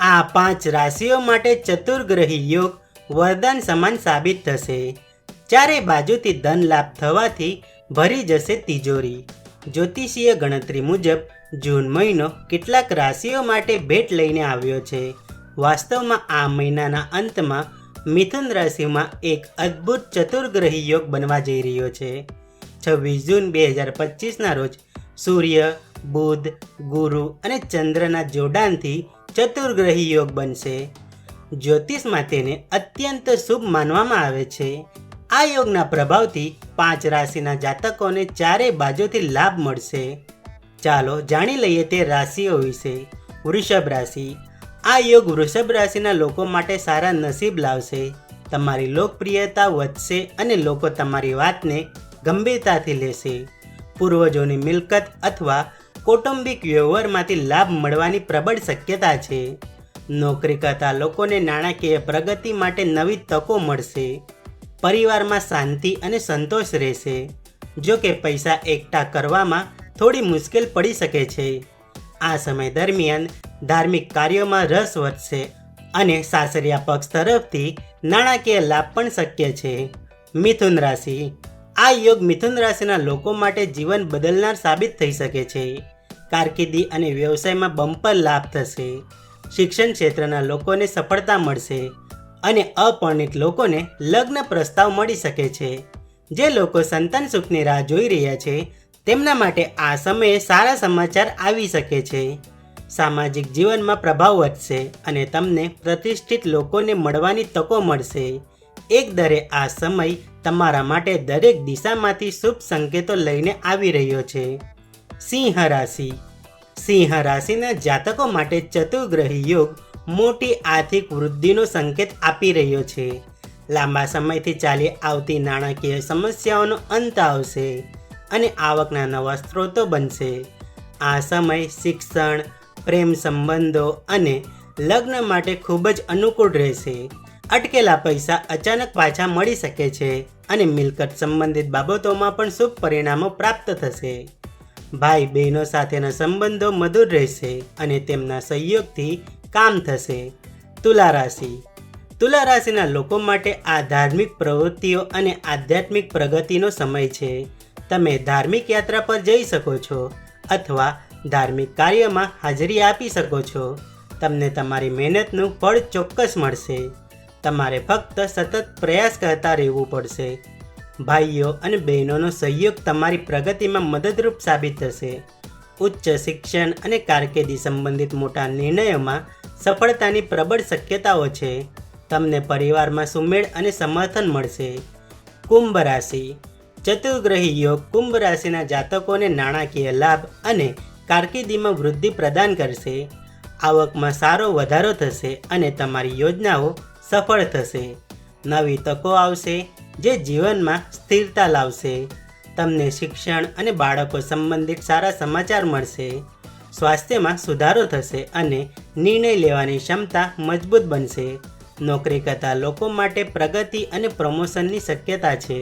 આ 5 રાશિઓ માટે ચતુર્ગ્રહી યોગ વરદાન સમાન સાબિત થશે। ચારે બાજુથી ધન લાભ થવાથી ભરી જશે તિજોરી। જ્યોતિષીય ગણતરી મુજબ જૂન મહિનો કેટલાક રાશિઓ માટે ભેટ લઈને આવ્યો છે। વાસ્તવમાં આ મહિનાના અંતમાં મિથુન રાશિમાં એક અદ્ભુત ચતુર્ગ્રહી યોગ બનવા જઈ રહ્યો છે। 26 જૂન 2025ના રોજ સૂર્ય, બુધ, ગુરુ અને ચંદ્રના જોડાણથી ચતુર્ગ્રહી યોગ બનશે। જ્યોતિષમાં તેને અત્યંત શુભ માનવામાં આવે છે। આ યોગના પ્રભાવથી 5 રાશિના જાતકોને ચારે બાજુથી લાભ મળશે। ચાલો જાણી લઈએ તે રાશિઓ વિશે। વૃષભ રાશિ। આ યોગ વૃષભ રાશિના લોકો માટે સારા નસીબ લાવશે। તમારી લોકપ્રિયતા વધશે અને લોકો તમારી વાતને ગંભીરતાથી લેશે। પૂર્વજોની મિલકત અથવા કૌટુંબિક વ્યવહારમાંથી લાભ મળવાની પ્રબળ શક્યતા છે। નોકરી કરતા લોકોને નાણાકીય પ્રગતિ માટે નવી તકો મળશે। પરિવારમાં શાંતિ અને સંતોષ રહેશે। જો કે પૈસા એકઠા કરવામાં થોડી મુશ્કેલ પડી શકે છે। આ સમય દરમિયાન ધાર્મિક કાર્યોમાં રસ વધશે અને સાસરિયા પક્ષ તરફથી નાણાકીય લાભ પણ શક્ય છે। મિથુન રાશિ। આ યોગ મિથુન રાશિના લોકો માટે જીવન બદલનાર સાબિત થઈ શકે છે। કારકિર્દી અને વ્યવસાયમાં બમ્પર લાભ થશે। શિક્ષણ ક્ષેત્રના લોકોને સફળતા મળશે અને અપરિણિત લોકોને લગ્ન પ્રસ્તાવ મળી શકે છે। જે લોકો સંતાન સુખની રાહ જોઈ રહ્યા છે તેમના માટે આ સમયે સારા સમાચાર આવી શકે છે। સામાજિક જીવનમાં પ્રભાવ વધશે અને તમને પ્રતિષ્ઠિત લોકોને મળવાની તકો મળશે। એકદરે આ સમય તમારા માટે દરેક દિશામાંથી શુભ સંકેતો લઈને આવી રહ્યો છે। સિંહ રાશિ। સિંહ રાશિના જાતકો માટે ચતુર્ગ્રહી યોગ મોટી આર્થિક વૃદ્ધિનો સંકેત આપી રહ્યો છે। લાંબા સમયથી ચાલી આવતી નાણાકીય સમસ્યાઓનો અંત આવશે અને આવકના નવા સ્ત્રોતો બનશે। આ સમય શિક્ષણ, પ્રેમ સંબંધો અને લગ્ન માટે ખૂબ જ અનુકૂળ રહેશે। અટકેલા પૈસા અચાનક પાછા મળી શકે છે અને મિલકત સંબંધિત બાબતોમાં પણ શુભ પરિણામો પ્રાપ્ત થશે। ભાઈ બહેનો સાથેના સંબંધો મધુર રહેશે અને તેમના સહયોગથી કામ થશે। તુલા રાશિ। તુલા રાશિના લોકો માટે આ ધાર્મિક પ્રવૃત્તિઓ અને આધ્યાત્મિક પ્રગતિનો સમય છે। તમે ધાર્મિક યાત્રા પર જઈ શકો છો અથવા ધાર્મિક કાર્યમાં હાજરી આપી શકો છો। તમને તમારી મહેનતનું ફળ ચોક્કસ મળશે। તમારે ફક્ત સતત પ્રયાસ કરતા રહેવું પડશે। ભાઈઓ અને બહેનોનો સહયોગ તમારી પ્રગતિમાં મદદરૂપ સાબિત થશે। ઉચ્ચ શિક્ષણ અને કારકિર્દી સંબંધિત મોટા નિર્ણયોમાં સફળતાની પ્રબળ શક્યતાઓ છે। તમને પરિવારમાં સુમેળ અને સમર્થન મળશે। કુંભ રાશિ। ચતુર્ગ્રહી યોગ કુંભ રાશિના જાતકોને નાણાકીય લાભ અને કારકિર્દીમાં વૃદ્ધિ પ્રદાન કરશે। આવકમાં સારો વધારો થશે અને તમારી યોજનાઓ સફળ થશે। નવી તકો આવશે જે જીવનમાં સ્થિરતા લાવશે। તમને શિક્ષણ અને બાળકો સંબંધિત સારા સમાચાર મળશે। સ્વાસ્થ્યમાં સુધારો થશે અને નિર્ણય લેવાની ક્ષમતા મજબૂત બનશે। નોકરી કરતા લોકો માટે પ્રગતિ અને પ્રમોશનની શક્યતા છે।